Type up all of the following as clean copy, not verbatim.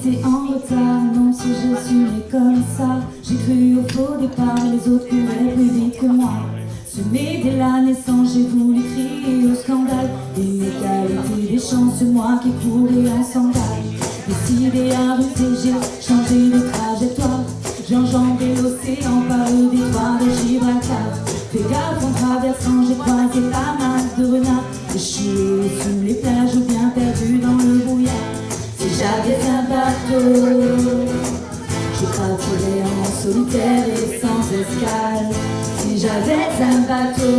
été en retard, non si je suis née comme ça. J'ai cru au faux départ, mais les autres couraient plus vite que moi. Semé dès la naissance, j'ai voulu crier au scandale. L'inégalité des chances, c'est moi qui courais en sandales. Décidé à rester, j'ai changé de trajectoire. J'ai enjambé l'océan par le détroit de Gibraltar. Fais gaffe en traversant, j'ai croisé la masse de renards. Échoué sous les plages ou bien perdu dans le brouillard. Si j'avais un bateau, je partirais en solitaire et sans escale. Si j'avais un bateau,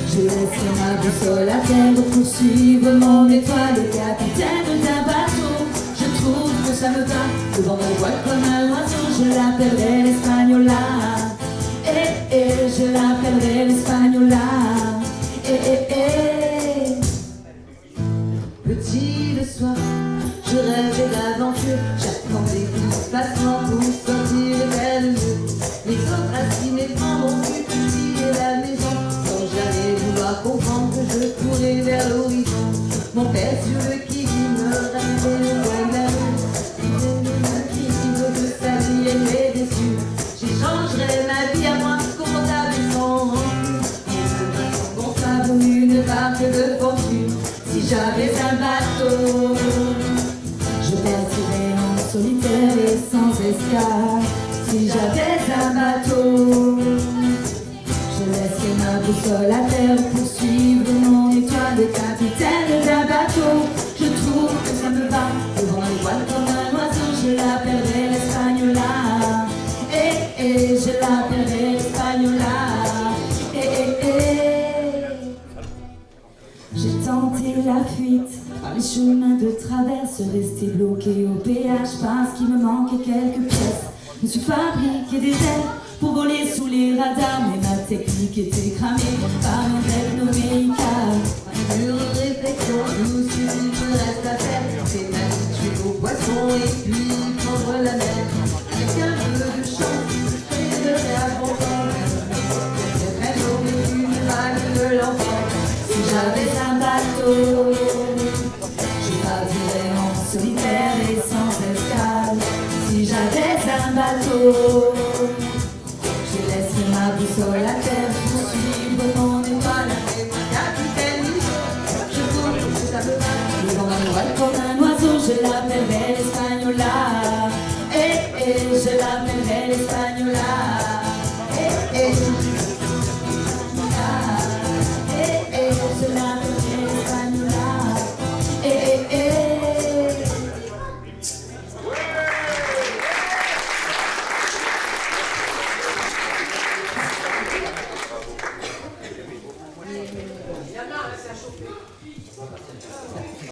je laisserais ma boussole à terre pour suivre mon étoile. Le capitaine d'un bateau, je trouve que ça me va. Devant mon voile comme un oiseau, je l'appellerai l'Espagnola. Je l'appellerai l'Espagnola. Petit le soir, je rêvais d'aventure. J'attendais qu'il se passe pour sortir vers le lieu. Les autres assis méfiants m'ont vu publier la maison, sans jamais vouloir comprendre que je courais vers l'horizon. Mon père sur le qui me rappelait le coin de la rue. Il me de sa vie et m'est déçu. J'échangerais ma vie à moi, confortable et sans rancune, pour une barque de fortune. Si j'avais un bateau, je partirais en solitaire et sans escale. Si j'avais un bateau, je laisserais ma boussole à terre pour suivre mon étoile. Le capitaine d'un bateau, je trouve que ça me va. Devant les voiles comme un oiseau, je l'appellerai l'Espagnola. Je l'appellerai l'Espagnola. J'ai tenté la fuite par les chemins de traverse, resté bloqué au péage parce qu'il me manquait quelques pièces. Je me suis fabriqué des ailes pour voler sous les radars, mais ma technique était cramée par un grec nommé Icar. Mûre réflexion, tout ce qu'il me reste à faire, c'est m'habituer aux poissons et puis prendre la mer. Avec un peu de chance, je serai à bon temps. C'est très beau, mais une vague de l'enfant. Si j'avais un bateau, je partirais en solitaire et sans escale. Si j'avais un bateau, je laisserais ma boussole à terre pour suivre mon étoile. Et moi, capitaine, je trouve que ça me va. Devant ma voile comme un oiseau, je l'appellerai l'Espagnola. Je l'appellerai l'Espagnola.